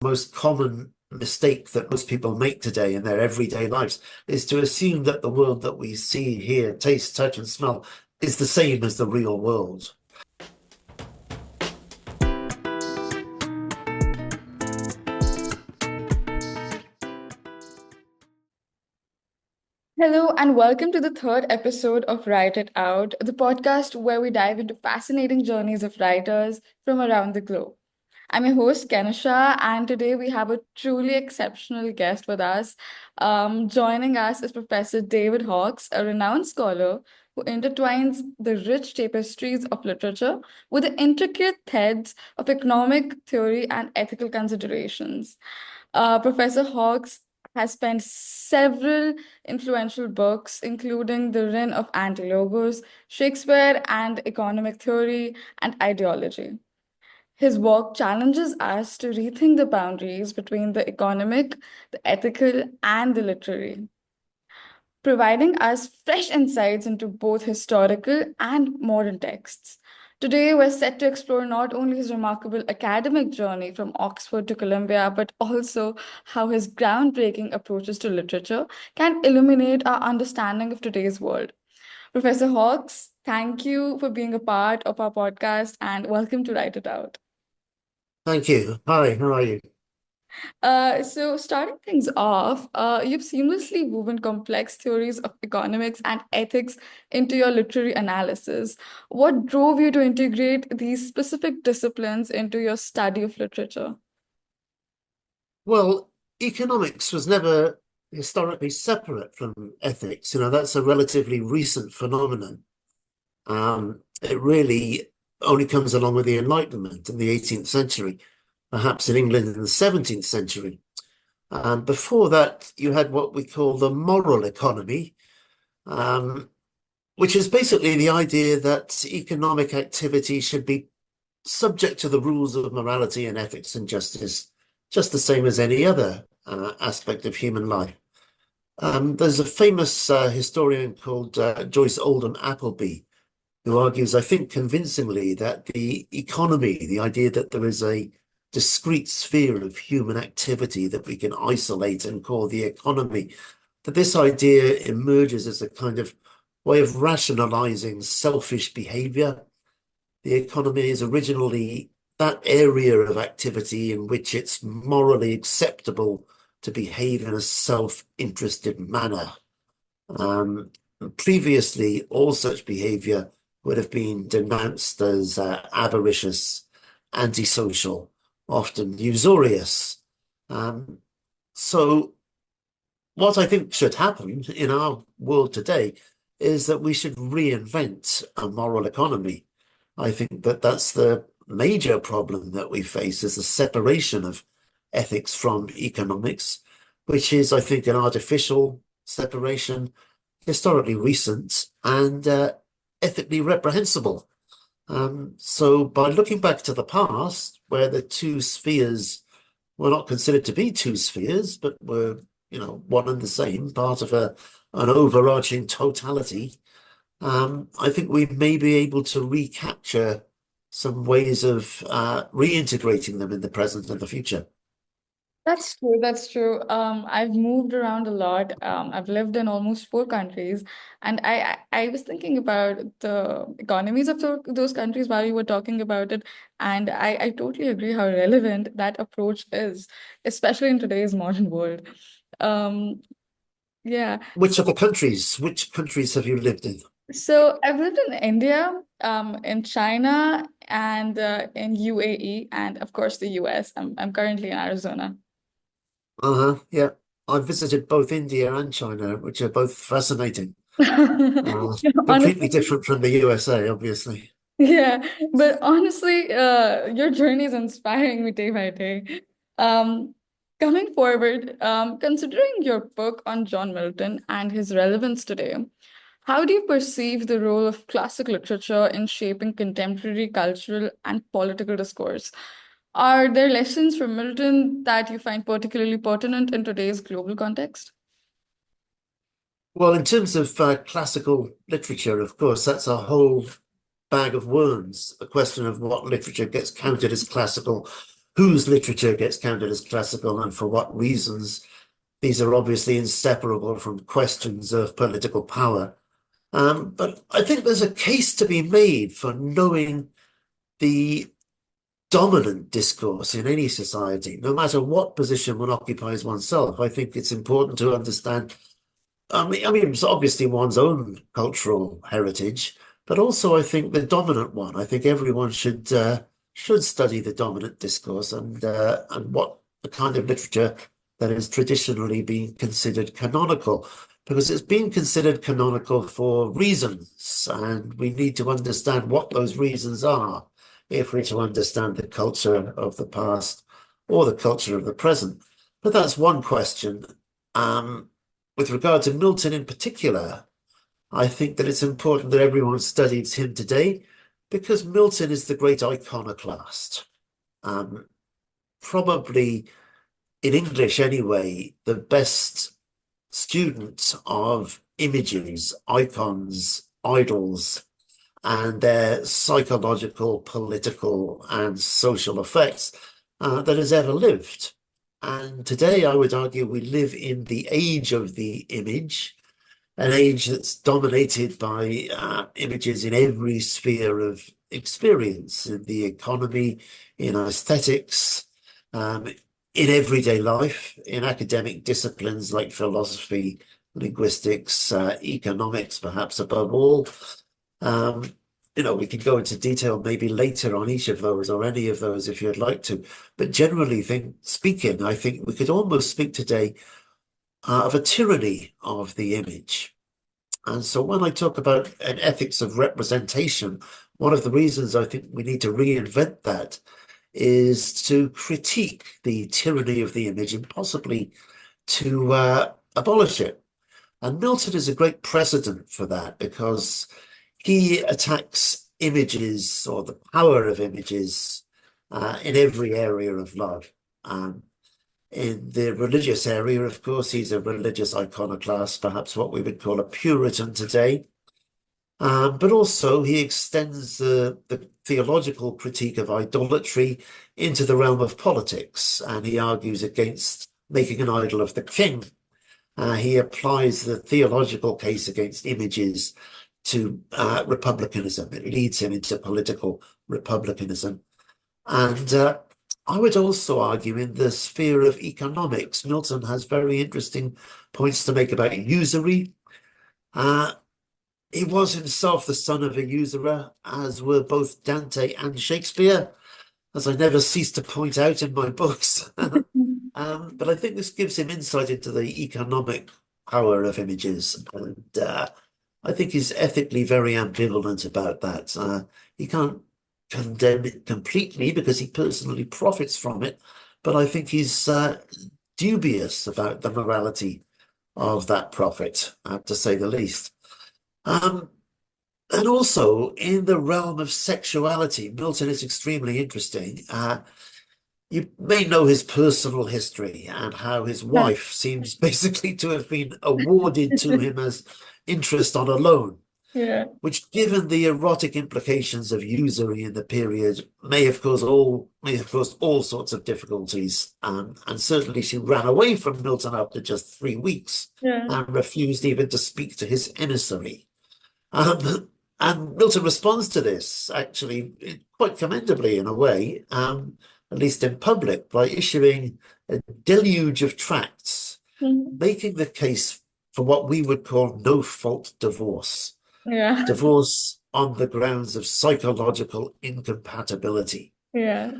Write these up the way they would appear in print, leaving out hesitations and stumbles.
most common mistake that most people make today in their everyday lives is to assume that the world that we see, hear, taste, touch, and smell is the same as the real world. Hello, and welcome to the third episode of Write It Out, the podcast where we dive into fascinating journeys of writers from around the globe. I'm your host, Kenisha, and today we have a truly exceptional guest with us. Joining us is Professor David Hawkes, a renowned scholar who intertwines the rich tapestries of literature with the intricate threads of economic theory and ethical considerations. Professor Hawkes has penned several influential books, including The Reign of Anti-Logos, Shakespeare and Economic Theory and Ideology. His work challenges us to rethink the boundaries between the economic, the ethical, and the literary, providing us fresh insights into both historical and modern texts. Today, we're set to explore not only his remarkable academic journey from Oxford to Columbia, but also how his groundbreaking approaches to literature can illuminate our understanding of today's world. Professor Hawkes, thank you for being a part of our podcast and welcome to Write It Out. Thank you. Hi, how are you? So starting things off, you've seamlessly woven complex theories of economics and ethics into your literary analysis. What drove you to integrate these specific disciplines into your study of literature? Well, economics was never historically separate from ethics. That's a relatively recent phenomenon. It really only comes along with the Enlightenment in the 18th century, perhaps in England in the 17th century. Before that, you had what we call the moral economy, um, which is basically the idea that economic activity should be subject to the rules of morality and ethics and justice, just the same as any other aspect of human life. There's a famous historian called Joyce Oldham Appleby, who argues, I think convincingly, that the economy, the idea that there is a discrete sphere of human activity that we can isolate and call the economy, that this idea emerges as a kind of way of rationalizing selfish behavior. The economy is originally that area of activity in which it's morally acceptable to behave in a self-interested manner. Previously, all such behavior would have been denounced as avaricious, antisocial, often usurious. So what I think should happen in our world today is that we should reinvent a moral economy. I think that that's the major problem that we face, is the separation of ethics from economics, which is, I think, an artificial separation, historically recent and ethically reprehensible. So by looking back to the past, where the two spheres were not considered to be two spheres, but were, one and the same, part of an overarching totality, I think we may be able to recapture some ways of reintegrating them in the present and the future. That's true. That's true. I've moved around a lot. I've lived in almost four countries, and I was thinking about the economies of those countries while you were talking about it, and I totally agree how relevant that approach is, especially in today's modern world. Um, yeah. Which countries have you lived in? So I've lived in India, in China, and in UAE, and of course the US. I'm currently in Arizona. Yeah. I've visited both India and China, which are both fascinating. Completely Honestly, different from the USA, obviously. yeah, but honestly, your journey is inspiring me day by day. Um, Coming forward, considering your book on John Milton and his relevance today, how do you perceive the role of classic literature in shaping contemporary cultural and political discourse? Are there lessons from Milton that you find particularly pertinent in today's global context? Well, in terms of classical literature, of course, that's a whole bag of worms. A question of what literature gets counted as classical, whose literature gets counted as classical and for what reasons. These are obviously inseparable from questions of political power. But I think there's a case to be made for knowing the dominant discourse in any society, no matter what position one occupies oneself. I think it's important to understand, it's obviously one's own cultural heritage, but also I think the dominant one. I think everyone should study the dominant discourse and what the kind of literature that has traditionally been considered canonical, because it's been considered canonical for reasons, and we need to understand what those reasons are if we're to understand the culture of the past or the culture of the present. But that's one question. With regard to Milton in particular, I think that it's important that everyone studies him today, because Milton is the great iconoclast. Probably, in English anyway, the best student of images, icons, idols, and their psychological, political, and social effects that has ever lived. And today, I would argue, we live in the age of the image, an age that's dominated by images in every sphere of experience, in the economy, in aesthetics, in everyday life, in academic disciplines like philosophy, linguistics, economics, perhaps above all. We can go into detail maybe later on each of those or any of those if you'd like to. But generally speaking, I think we could almost speak today of a tyranny of the image. And so when I talk about an ethics of representation, one of the reasons I think we need to reinvent that is to critique the tyranny of the image and possibly to abolish it. And Milton is a great precedent for that, because he attacks images or the power of images in every area of life. In the religious area, of course, he's a religious iconoclast, perhaps what we would call a Puritan today. But also he extends the theological critique of idolatry into the realm of politics, and he argues against making an idol of the king. He applies the theological case against images to republicanism. It leads him into political republicanism. And I would also argue in the sphere of economics, Milton has very interesting points to make about usury. He was himself the son of a usurer, as were both Dante and Shakespeare, as I never cease to point out in my books. But I think this gives him insight into the economic power of images. And I think he's ethically very ambivalent about that. He can't condemn it completely because he personally profits from it, but I think he's dubious about the morality of that profit, to say the least. And also, in the realm of sexuality, Milton is extremely interesting. You may know his personal history and how his wife seems basically to have been awarded to him as interest on a loan. Yeah. Which, given the erotic implications of usury in the period, may have caused all sorts of difficulties. And certainly she ran away from Milton after just 3 weeks and refused even to speak to his emissary. And Milton responds to this, actually, quite commendably in a way, at least in public, by issuing a deluge of tracts, making the case for what we would call no-fault divorce. Yeah. Divorce on the grounds of psychological incompatibility. Yeah.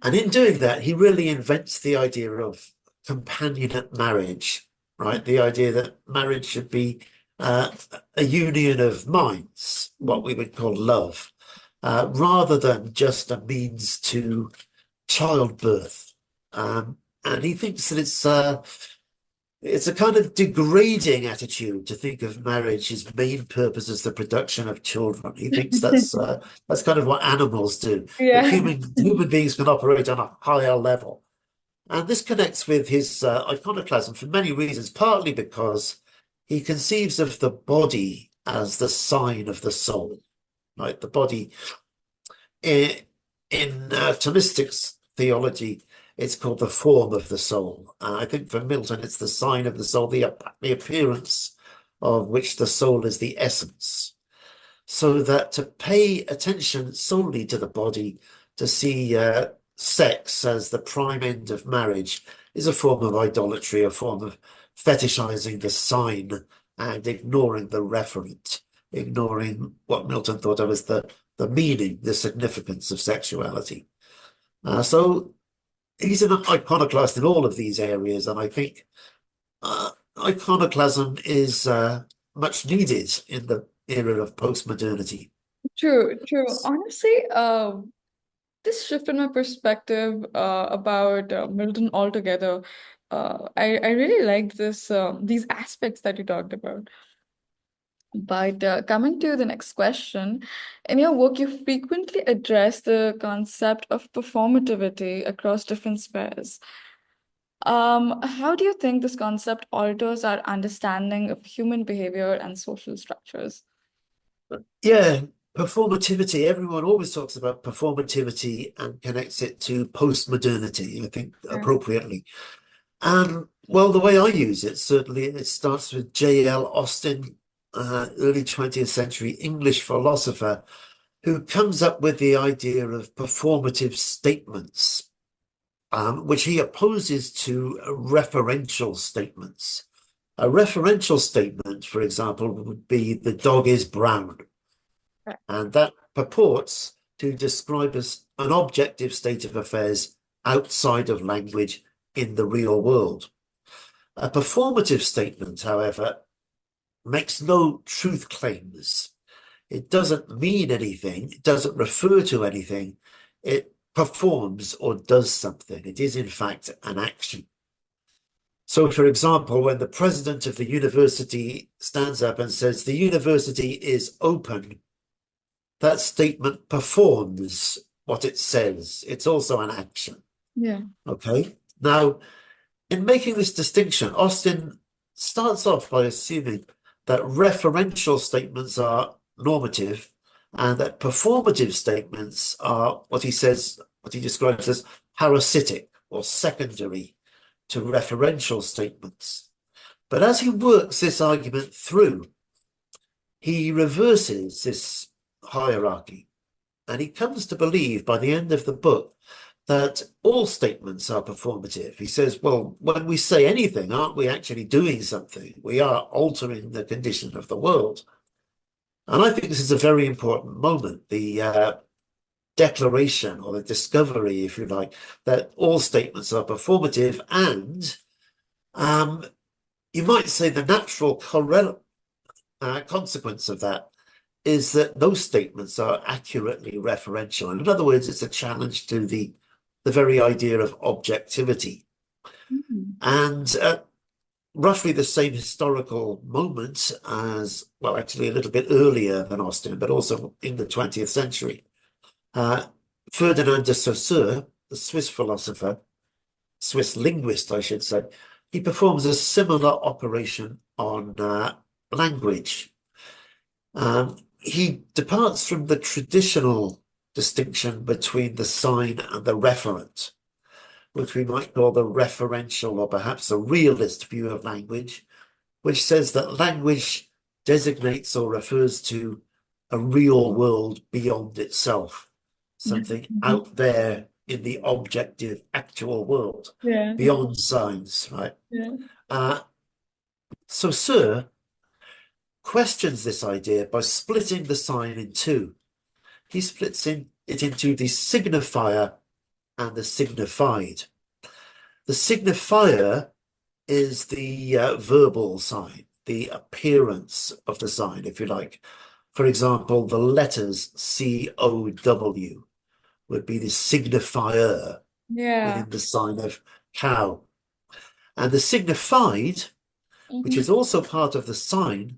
And in doing that, he really invents the idea of companionate marriage, right? The idea that marriage should be a union of minds, what we would call love, rather than just a means to childbirth. And he thinks that it's a kind of degrading attitude to think of marriage's main purpose as the production of children. He thinks that's kind of what animals do. Yeah. That human beings can operate on a higher level. And this connects with his iconoclasm for many reasons, partly because he conceives of the body as the sign of the soul, right? The body in Thomistic theology, it's called the form of the soul. I think for Milton, it's the sign of the soul, the appearance of which the soul is the essence. So that to pay attention solely to the body, to see sex as the prime end of marriage, is a form of idolatry, a form of fetishizing the sign and ignoring the referent, ignoring what Milton thought of as the meaning, the significance of sexuality. So he's an iconoclast in all of these areas, and I think iconoclasm is much needed in the era of postmodernity. True, true. Honestly, this shifted my perspective about Milton altogether. I really liked these aspects that you talked about. But coming to the next question, in your work, you frequently address the concept of performativity across different spheres. How do you think this concept alters our understanding of human behavior and social structures? Yeah, performativity. Everyone always talks about performativity and connects it to postmodernity, I think Yeah. appropriately. And well, the way I use it, certainly it starts with J.L. Austin, early 20th century English philosopher, who comes up with the idea of performative statements, which he opposes to referential statements. A referential statement, for example, would be the dog is brown. And that purports to describe as an objective state of affairs outside of language in the real world. A performative statement, however, makes no truth claims. It doesn't mean anything. It doesn't refer to anything. It performs or does something. It is, in fact, an action. So, for example, when the president of the university stands up and says the university is open, that statement performs what it says. It's also an action. Yeah. Okay. Now, in making this distinction, Austin starts off by assuming that referential statements are normative and that performative statements are what he describes as parasitic or secondary to referential statements. But as he works this argument through, he reverses this hierarchy, and he comes to believe by the end of the book that all statements are performative. He says, well, when we say anything, aren't we actually doing something? We are altering the condition of the world. And I think this is a very important moment, the declaration or the discovery, if you like, that all statements are performative. And you might say the natural consequence of that is that those statements are accurately referential. In other words, it's a challenge to the very idea of objectivity. Mhm. And at roughly the same historical moment as, well, actually a little bit earlier than Austin, but also in the 20th century, Ferdinand de Saussure, the Swiss philosopher, Swiss linguist, I should say, he performs a similar operation on language. He departs from the traditional distinction between the sign and the referent, which we might call the referential or perhaps a realist view of language, which says that language designates or refers to a real world beyond itself, something out there in the objective, actual world, Yeah. beyond signs, right? Yeah. Saussure questions this idea by splitting the sign in two. He splits it into the signifier and the signified. The signifier is the verbal sign, the appearance of the sign, if you like. For example, the letters COW would be the signifier Yeah. within the sign of cow. And the signified, which Mhm. is also part of the sign,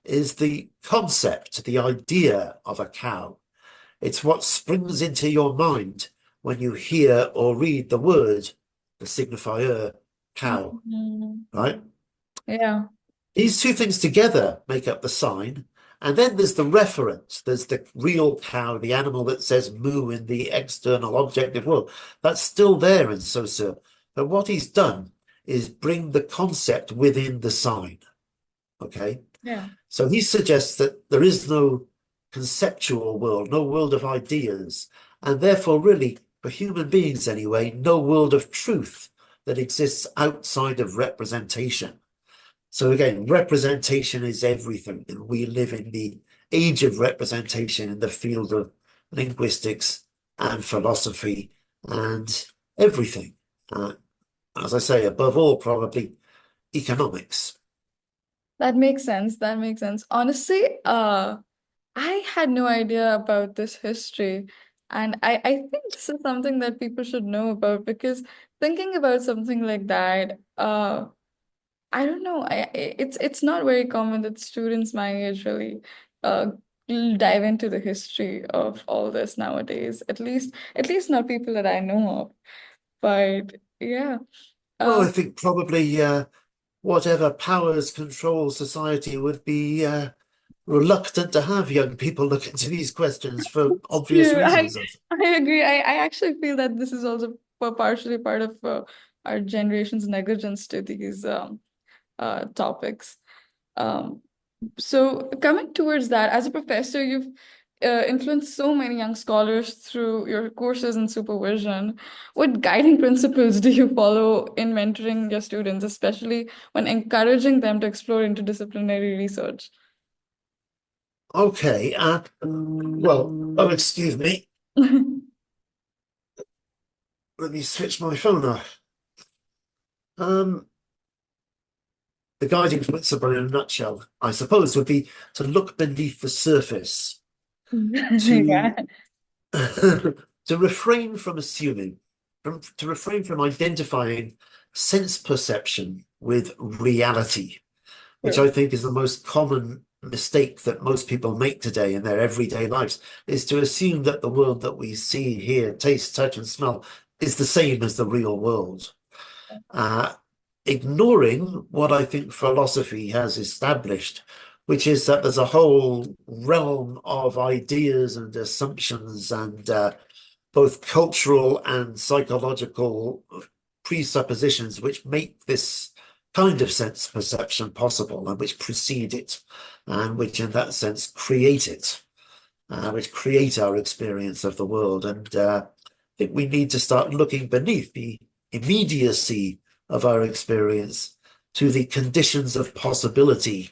is the concept, the idea of a cow. It's what springs into your mind when you hear or read the word, the signifier, cow, Mhm. right? Yeah. These two things together make up the sign, And then there's the referent. There's the real cow, the animal that says moo in the external objective world. That's still there in Saussure. But what he's done is bring the concept within the sign. Okay? Yeah. So he suggests that there is no conceptual world, no world of ideas, and therefore, really, for human beings anyway, no world of truth that exists outside of representation. So again, representation is everything, and we live in the age of representation in the field of linguistics and philosophy and everything. As I say, above all, probably economics. That makes sense. That makes sense. Honestly, I had no idea about this history. And I think this is something that people should know about because thinking about something like that, I don't know. It's not very common that students my age really uh dive into the history of all this nowadays. At least not people that I know of. But yeah. Well, Um I think probably whatever powers control society would be reluctant to have young people look into these questions for obvious true. reasons. I agree. I actually feel that this is also partially part of our generation's negligence to these topics. Um, so coming towards that, as a professor, you've influenced so many young scholars through your courses and supervision. What guiding principles do you follow in mentoring your students, especially when encouraging them to explore interdisciplinary research? Okay, oh, excuse me. Let me switch my phone off. The guiding principle in a nutshell, I suppose, would be to look beneath the surface, to Yeah. to refrain from assuming, to refrain from identifying sense perception with reality, which True. I think is the most common mistake that most people make today in their everyday lives, is to assume that the world that we see, hear, taste, touch, and smell is the same as the real world. Uh, Ignoring what I think philosophy has established, which is that there's a whole realm of ideas and assumptions and both cultural and psychological presuppositions which make this kind of sense perception possible and which precede it and which in that sense create it, which create our experience of the world. And I think we need to start looking beneath the immediacy of our experience to the conditions of possibility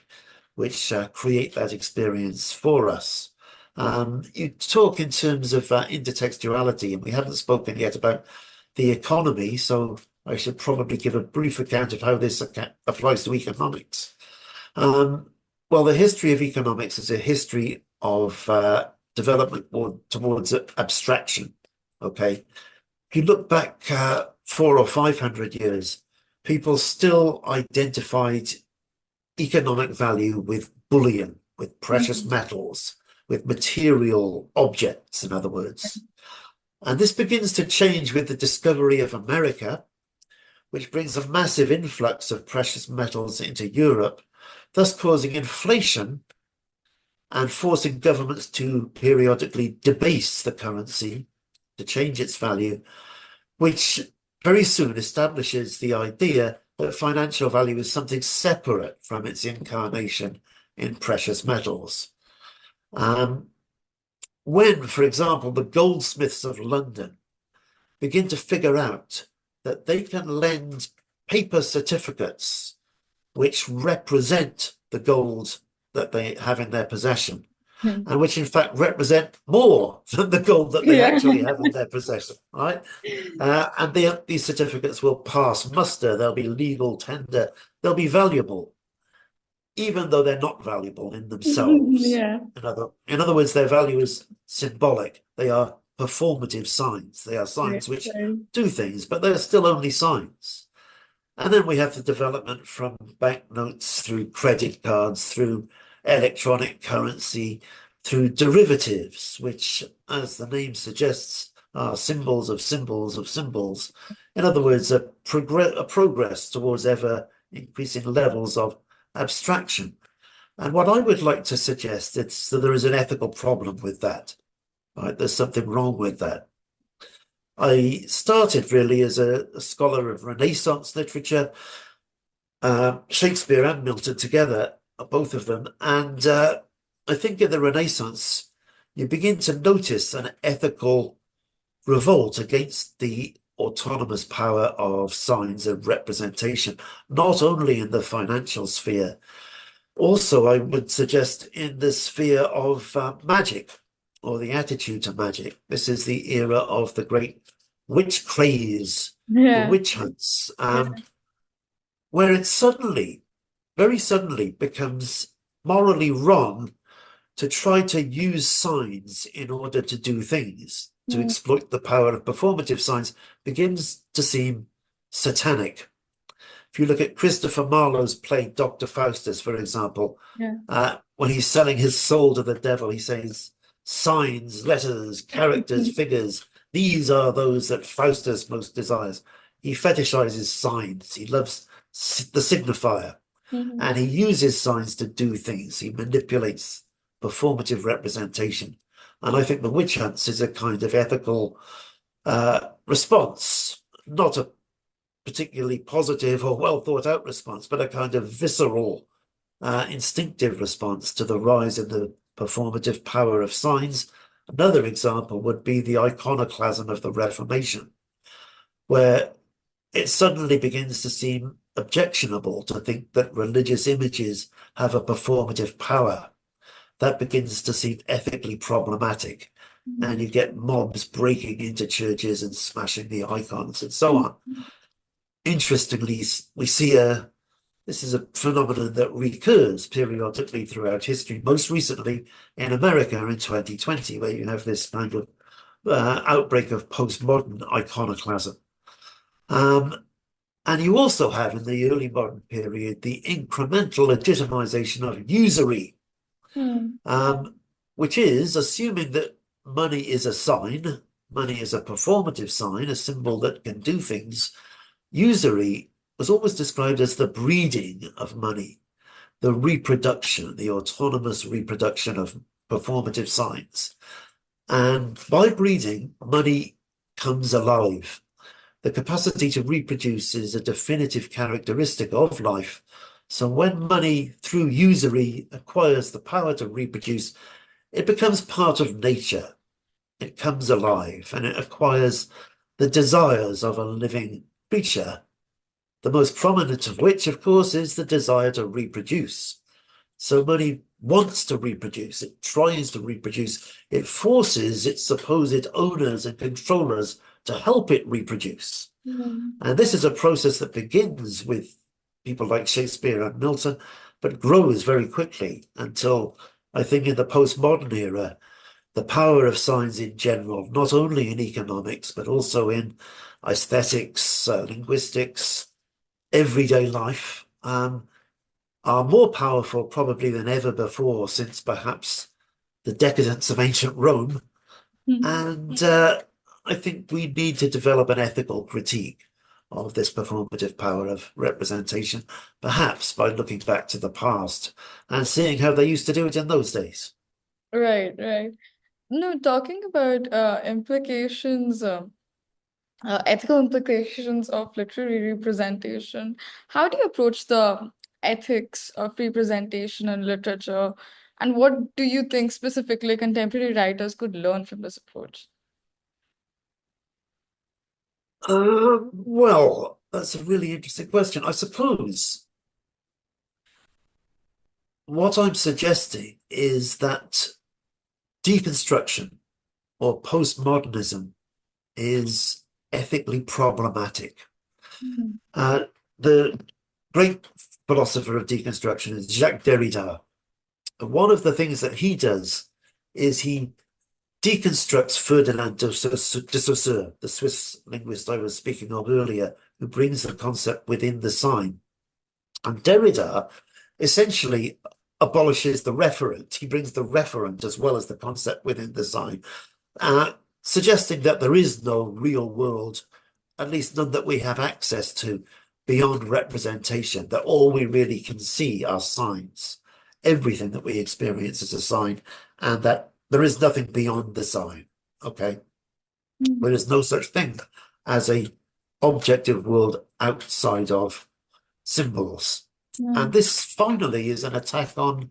which create that experience for us. You talk in terms of intertextuality, and we haven't spoken yet about the economy, so I should probably give a brief account of how this applies to economics. Well, the history of economics is a history of development towards abstraction. Okay, if you look back 400 or 500 years, people still identified economic value with bullion, with precious Mhm. metals, with material objects, in other words. And this begins to change with the discovery of America, which brings a massive influx of precious metals into Europe, thus causing inflation and forcing governments to periodically debase the currency to change its value, which very soon establishes the idea that financial value is something separate from its incarnation in precious metals. When, for example, the goldsmiths of London begin to figure out that they can lend paper certificates which represent the gold that they have in their possession, and which in fact represent more than the gold that they Yeah. actually have in their possession, right? And these certificates will pass muster, they'll be legal tender, they'll be valuable, even though they're not valuable in themselves. Yeah. In other words, their value is symbolic. They are performative signs. They are Right. signs which Right. do things, but they're still only signs. And then we have the development from banknotes through credit cards, through electronic currency, through derivatives, which, as the name suggests, are symbols of symbols of symbols. In other words, a progress towards ever increasing levels of abstraction. And what I would like to suggest is that there is an ethical problem with that, right? There's something wrong with that. I started really as a scholar of Renaissance literature, Shakespeare and Milton together, both of them. And I think in the Renaissance, you begin to notice an ethical revolt against the autonomous power of signs and representation, not only in the financial sphere, also, I would suggest in the sphere of magic or the attitude to magic. This is the era of the great witch craze, the Yeah. witch hunts, Yeah. where it suddenly, very suddenly, becomes morally wrong to try to use signs in order to do things, to Mm. exploit the power of performative signs, begins to seem satanic. If you look at Christopher Marlowe's play Dr. Faustus, for example, Yeah. when he's selling his soul to the devil, he says, signs, letters, characters, figures, these are those that Faustus most desires. He fetishizes signs. He loves the signifier. Mhm. And he uses signs to do things. He manipulates performative representation. And I think the witch hunts is a kind of ethical response, not a particularly positive or well thought out response, but a kind of visceral, instinctive response to the rise in the performative power of signs. Another example would be the iconoclasm of the Reformation, where it suddenly begins to seem objectionable to think that religious images have a performative power. That begins to seem ethically problematic. And Mhm. you get mobs breaking into churches and smashing the icons and so on. Interestingly, we see this is a phenomenon that recurs periodically throughout history, most recently in America in 2020, where you have this kind of outbreak of postmodern iconoclasm. And you also have in the early modern period the incremental legitimization of usury, Mm. which is assuming that money is a sign, money is a performative sign, a symbol that can do things. Usury was always described as the breeding of money, the reproduction, the autonomous reproduction of performative signs. And by breeding, money comes alive. The capacity to reproduce is a definitive characteristic of life. So when money, through usury, acquires the power to reproduce, it becomes part of nature. It comes alive and it acquires the desires of a living creature. The most prominent of which, of course, is the desire to reproduce. So money wants to reproduce, it tries to reproduce, it forces its supposed owners and controllers to help it reproduce. Mm. And this is a process that begins with people like Shakespeare and Milton, but grows very quickly until, I think, in the postmodern era, the power of signs in general, not only in economics, but also in aesthetics, linguistics, everyday life, are more powerful probably than ever before since perhaps the decadence of ancient Rome. Mm. And I think we need to develop an ethical critique of this performative power of representation, perhaps by looking back to the past and seeing how they used to do it in those days. Right, right. No, talking about implications, ethical implications of literary representation, how do you approach the ethics of representation in literature? And what do you think specifically contemporary writers could learn from this approach? Well, that's a really interesting question. I suppose what I'm suggesting is that deconstruction or postmodernism is ethically problematic. Mhm. Uh, the great philosopher of deconstruction is Jacques Derrida. And one of the things that he does is he deconstructs Ferdinand de Saussure, the Swiss linguist I was speaking of earlier, who brings the concept within the sign. And Derrida essentially abolishes the referent. He brings the referent as well as the concept within the sign, suggesting that there is no real world, at least none that we have access to, beyond representation, that all we really can see are signs. everything that we experience is a sign, and that there is nothing beyond the sign. Okay. Mm. There is no such thing as a objective world outside of symbols. And Mm. this finally is an attack on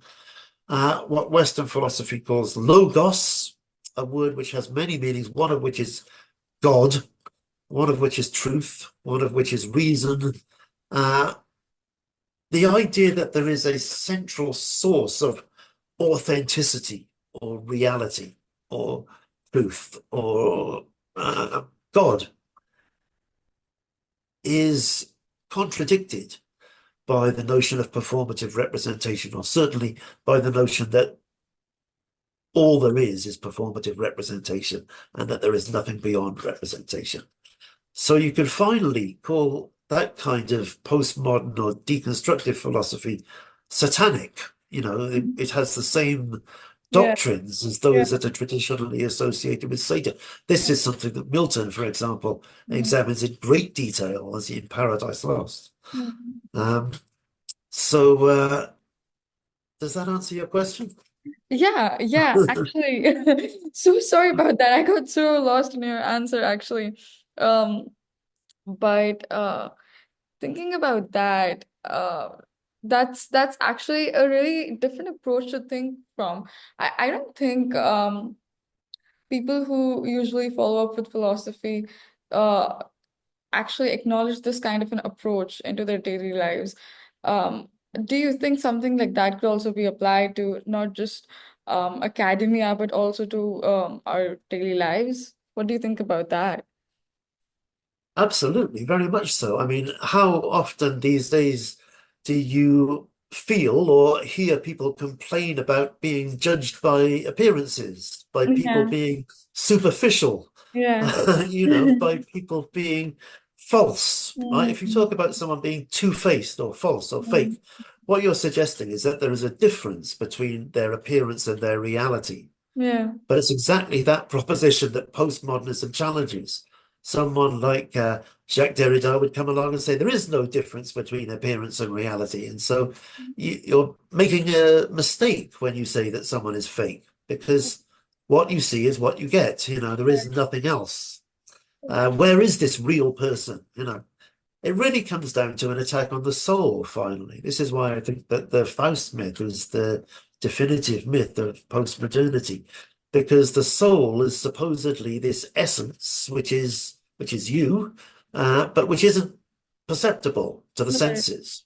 what Western philosophy calls logos, a word which has many meanings, one of which is God, one of which is truth, one of which is reason. Uh, the idea that there is a central source of authenticity or reality or truth or God is contradicted by the notion of performative representation, or certainly by the notion that all there is performative representation and that there is nothing beyond representation. So you can finally call that kind of postmodern or deconstructive philosophy satanic. It has the same Yeah, doctrines as yeah. those that are traditionally associated with Satan. This is something that Milton, for example, Mm. examines in great detail as in Paradise Lost. Mm. Um, so, does that answer your question? Yeah, yeah, actually. So sorry about that. I got so lost in your answer, actually. Um, but thinking about that, that's actually a really different approach to think from. I don't think people who usually follow up with philosophy uh actually acknowledge this kind of an approach into their daily lives. Um, do you think something like that could also be applied to not just academia, but also to our daily lives? What do you think about that? Absolutely, very much so. I mean, how often these days do you feel or hear people complain about being judged by appearances, by people Yeah, being superficial, yeah. by people being false, right? If you talk about someone being two-faced or false or fake, what you're suggesting is that there is a difference between their appearance and their reality. Yeah. But it's exactly that proposition that postmodernism challenges. Someone like Jacques Derrida would come along and say there is no difference between appearance and reality. And so you're making a mistake when you say that someone is fake, because what you see is what you get. There is nothing else. Where is this real person? It really comes down to an attack on the soul, finally. This is why I think that the Faust myth is the definitive myth of postmodernity, because the soul is supposedly this essence, which is you, but which isn't perceptible to the Right. senses.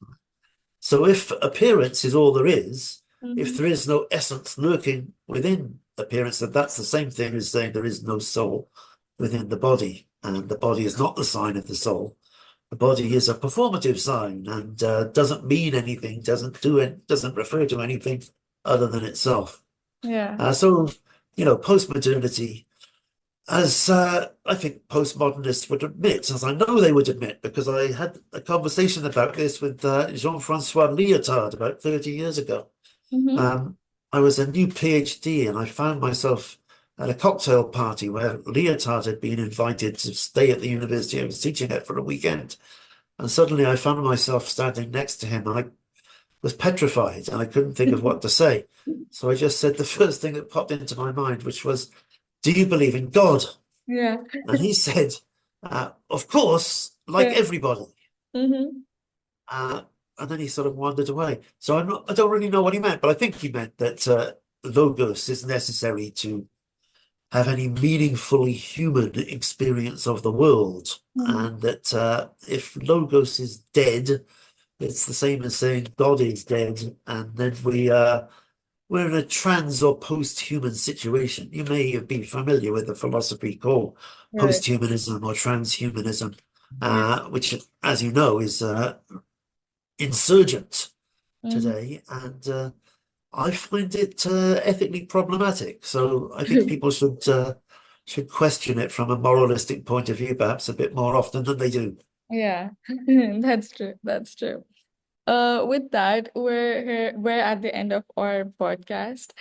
So if appearance is all there is, if Mhm. there is no essence lurking within appearance, then that's the same thing as saying there is no soul within the body, and the body is not the sign of the soul. The body is a performative sign and doesn't mean anything, doesn't do it, doesn't refer to anything other than itself. Yeah. So, postmodernity, as I think postmodernists would admit, as I know they would admit, because I had a conversation about this with Jean-Francois Lyotard about 30 years ago. Hmm. Um, I was a new PhD and I found myself at a cocktail party where Lyotard had been invited to stay at the university I was teaching at for a weekend. And suddenly I found myself standing next to him and I was petrified and I couldn't think of what to say. So I just said the first thing that popped into my mind, which was, "Do you believe in God?" Yeah. And he said, "Of course, like Yeah. everybody." Hmm. Uh, and then he sort of wandered away. So I don't really know what he meant, but I think he meant that logos is necessary to have any meaningfully human experience of the world. And that if logos is dead, it's the same as saying God is dead, and then we're in a trans or post-human situation. You may be familiar with the philosophy called Right. post-humanism or transhumanism, Yeah. which, as you know, is insurgent Hmm. today, and I find it ethically problematic. So I think people should question it from a moralistic point of view, perhaps a bit more often than they do. Yeah. That's true. That's true. With that, we're at the end of our podcast.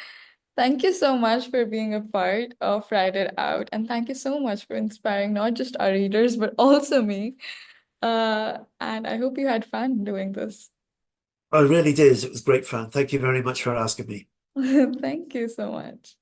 Thank you so much for being a part of Write It Out, and thank you so much for inspiring not just our readers but also me. And I hope you had fun doing this. I really did. It was great fun. Thank you very much for asking me. Thank you so much.